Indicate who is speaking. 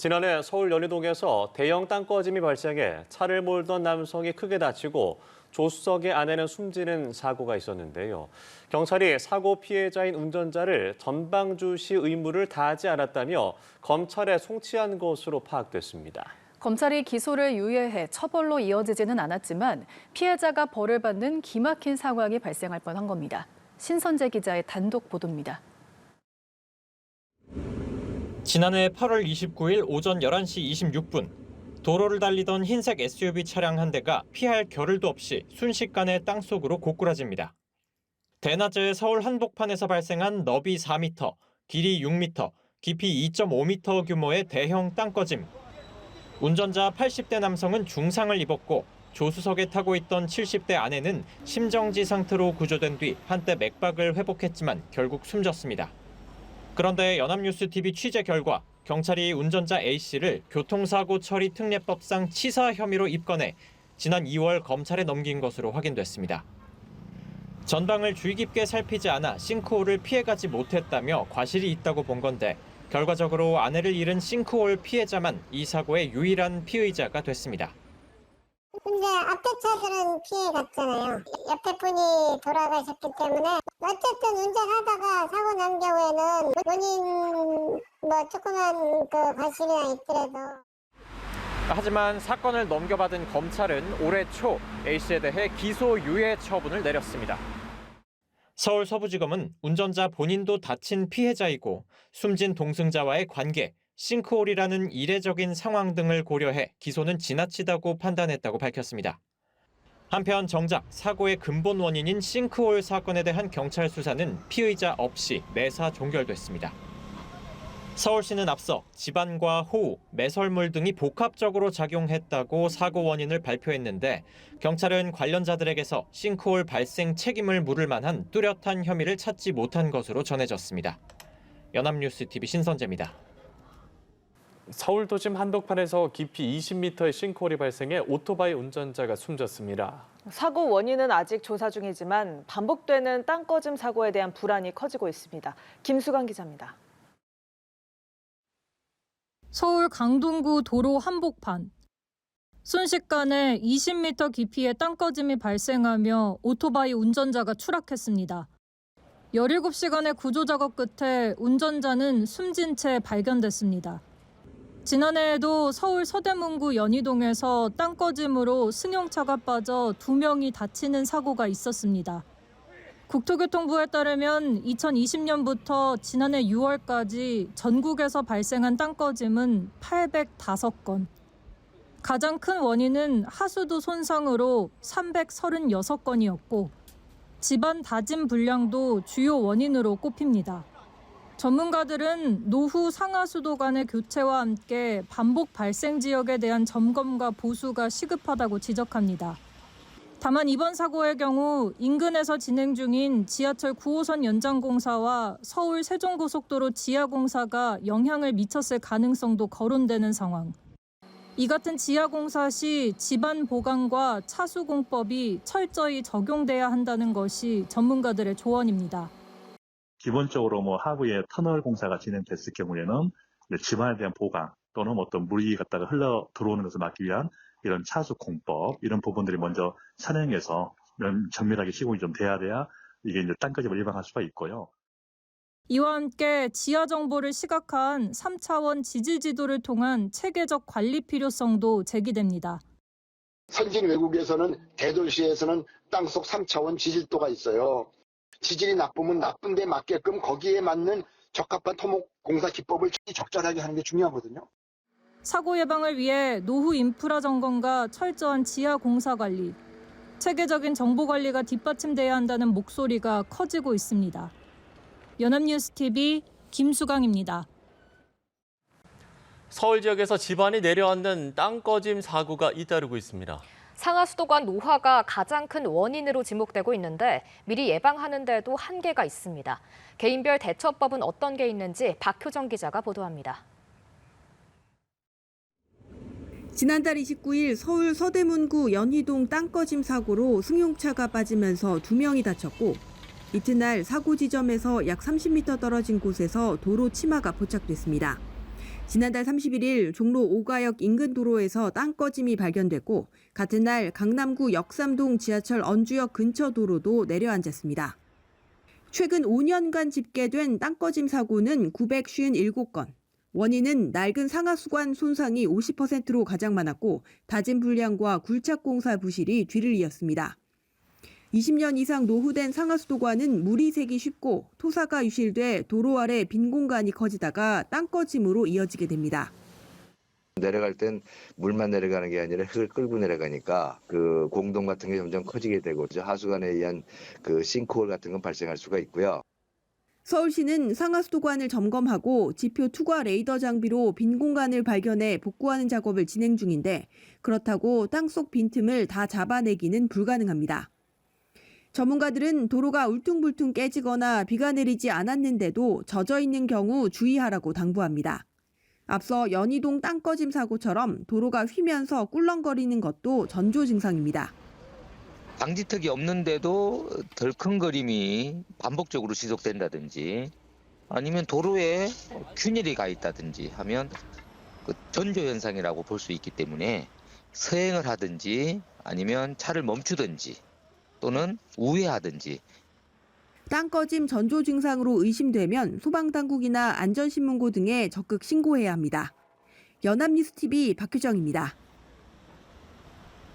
Speaker 1: 지난해 서울 연희동에서 대형 땅꺼짐이 발생해 차를 몰던 남성이 크게 다치고 조수석의 아내는 숨지는 사고가 있었는데요. 경찰이 사고 피해자인 운전자를 전방주시 의무를 다하지 않았다며 검찰에 송치한 것으로 파악됐습니다.
Speaker 2: 검찰이 기소를 유예해 처벌로 이어지지는 않았지만 피해자가 벌을 받는 기막힌 상황이 발생할 뻔한 겁니다. 신선재 기자의 단독 보도입니다.
Speaker 3: 지난해 8월 29일 오전 11시 26분 도로를 달리던 흰색 SUV 차량 한 대가 피할 겨를도 없이 순식간에 땅속으로 고꾸라집니다. 대낮에 서울 한복판에서 발생한 너비 4m, 길이 6m, 깊이 2.5m 규모의 대형 땅꺼짐. 운전자 80대 남성은 중상을 입었고 조수석에 타고 있던 70대 아내는 심정지 상태로 구조된 뒤 한때 맥박을 회복했지만 결국 숨졌습니다. 그런데 연합뉴스TV 취재 결과 경찰이 운전자 A씨를 교통사고 처리 특례법상 치사 혐의로 입건해 지난 2월 검찰에 넘긴 것으로 확인됐습니다. 전방을 주의 깊게 살피지 않아 싱크홀을 피해가지 못했다며 과실이 있다고 본 건데 결과적으로 아내를 잃은 싱크홀 피해자만 이 사고의 유일한 피의자가 됐습니다.
Speaker 4: 근데 앞에 차들은 피해 갔잖아요. 옆에 분이 돌아가셨기 때문에 어쨌든 운전하다가 사고 난 경우에는 본인 조그만 과실이나 있더라도.
Speaker 3: 하지만 사건을 넘겨받은 검찰은 올해 초 A씨에 대해 기소 유예 처분을 내렸습니다. 서울 서부지검은 운전자 본인도 다친 피해자이고 숨진 동승자와의 관계, 싱크홀이라는 이례적인 상황 등을 고려해 기소는 지나치다고 판단했다고 밝혔습니다. 한편 정작 사고의 근본 원인인 싱크홀 사건에 대한 경찰 수사는 피의자 없이 매사 종결됐습니다. 서울시는 앞서 집안과 호우, 매설물 등이 복합적으로 작용했다고 사고 원인을 발표했는데 경찰은 관련자들에게서 싱크홀 발생 책임을 물을 만한 뚜렷한 혐의를 찾지 못한 것으로 전해졌습니다. 연합뉴스TV 신선재입니다.
Speaker 5: 서울 도심 한복판에서 깊이 20m의 싱크홀이 발생해 오토바이 운전자가 숨졌습니다.
Speaker 6: 사고 원인은 아직 조사 중이지만 반복되는 땅꺼짐 사고에 대한 불안이 커지고 있습니다. 김수강 기자입니다.
Speaker 7: 서울 강동구 도로 한복판. 순식간에 20m 깊이의 땅꺼짐이 발생하며 오토바이 운전자가 추락했습니다. 17시간의 구조 작업 끝에 운전자는 숨진 채 발견됐습니다. 지난해에도 서울 서대문구 연희동에서 땅꺼짐으로 승용차가 빠져 2명이 다치는 사고가 있었습니다. 국토교통부에 따르면 2020년부터 지난해 6월까지 전국에서 발생한 땅꺼짐은 805건. 가장 큰 원인은 하수도 손상으로 336건이었고 집안 다짐 불량도 주요 원인으로 꼽힙니다. 전문가들은 노후 상하수도 간의 교체와 함께 반복 발생 지역에 대한 점검과 보수가 시급하다고 지적합니다. 다만 이번 사고의 경우 인근에서 진행 중인 지하철 9호선 연장 공사와 서울 세종고속도로 지하 공사가 영향을 미쳤을 가능성도 거론되는 상황. 이 같은 지하 공사 시 집안 보강과 차수 공법이 철저히 적용돼야 한다는 것이 전문가들의 조언입니다.
Speaker 8: 기본적으로 하부에 터널 공사가 진행됐을 경우에는 집안에 대한 보강 또는 어떤 물이 갖다가 흘러 들어오는 것을 막기 위한 이런 차수 공법 이런 부분들이 먼저 선행해서 정밀하게 시공이 좀 돼야 이게 이제 땅꺼짐을 예방할 수가 있고요.
Speaker 7: 이와 함께 지하 정보를 시각화한 3차원 지질 지도를 통한 체계적 관리 필요성도 제기됩니다.
Speaker 9: 선진 외국에서는 대도시에서는 땅속 3차원 지질도가 있어요. 지질이 나쁘면 나쁜 데 맞게끔 거기에 맞는 적합한 토목 공사 기법을 적절하게 하는 게 중요하거든요.
Speaker 7: 사고 예방을 위해 노후 인프라 점검과 철저한 지하 공사 관리, 체계적인 정보 관리가 뒷받침돼야 한다는 목소리가 커지고 있습니다. 연합뉴스TV 김수강입니다.
Speaker 5: 서울 지역에서 집안이 내려앉는 땅꺼짐 사고가 잇따르고 있습니다.
Speaker 10: 상하수도관 노화가 가장 큰 원인으로 지목되고 있는데 미리 예방하는 데도 한계가 있습니다. 개인별 대처법은 어떤 게 있는지 박효정 기자가 보도합니다.
Speaker 11: 지난달 29일 서울 서대문구 연희동 땅꺼짐 사고로 승용차가 빠지면서 2명이 다쳤고 이튿날 사고 지점에서 약 30m 떨어진 곳에서 도로 치마가 포착됐습니다. 지난달 31일 종로 오가역 인근 도로에서 땅 꺼짐이 발견됐고 같은 날 강남구 역삼동 지하철 언주역 근처 도로도 내려앉았습니다. 최근 5년간 집계된 땅 꺼짐 사고는 957건. 원인은 낡은 상하수관 손상이 50%로 가장 많았고 다진 불량과 굴착공사 부실이 뒤를 이었습니다. 20년 이상 노후된 상하수도관은 물이 새기 쉽고 토사가 유실돼 도로 아래 빈 공간이 커지다가 땅 꺼짐으로 이어지게 됩니다.
Speaker 12: 내려갈 땐 물만 내려가는 게 아니라 흙을 끌고 내려가니까 그 공동 같은 게 점점 커지게 되고 하수관에 의한 그 싱크홀 같은 건 발생할 수가 있고요.
Speaker 11: 서울시는 상하수도관을 점검하고 지표 투과 레이더 장비로 빈 공간을 발견해 복구하는 작업을 진행 중인데 그렇다고 땅속 빈틈을 다 잡아내기는 불가능합니다. 전문가들은 도로가 울퉁불퉁 깨지거나 비가 내리지 않았는데도 젖어 있는 경우 주의하라고 당부합니다. 앞서 연희동 땅 꺼짐 사고처럼 도로가 휘면서 꿀렁거리는 것도 전조 증상입니다.
Speaker 13: 방지턱이 없는데도 덜컹거림이 반복적으로 지속된다든지 아니면 도로에 균일이 가 있다든지 하면 그 전조 현상이라고 볼 수 있기 때문에 서행을 하든지 아니면 차를 멈추든지 또는 우회하든지.
Speaker 11: 땅 꺼짐 전조 증상으로 의심되면 소방당국이나 안전신문고 등에 적극 신고해야 합니다. 연합뉴스TV 박효정입니다.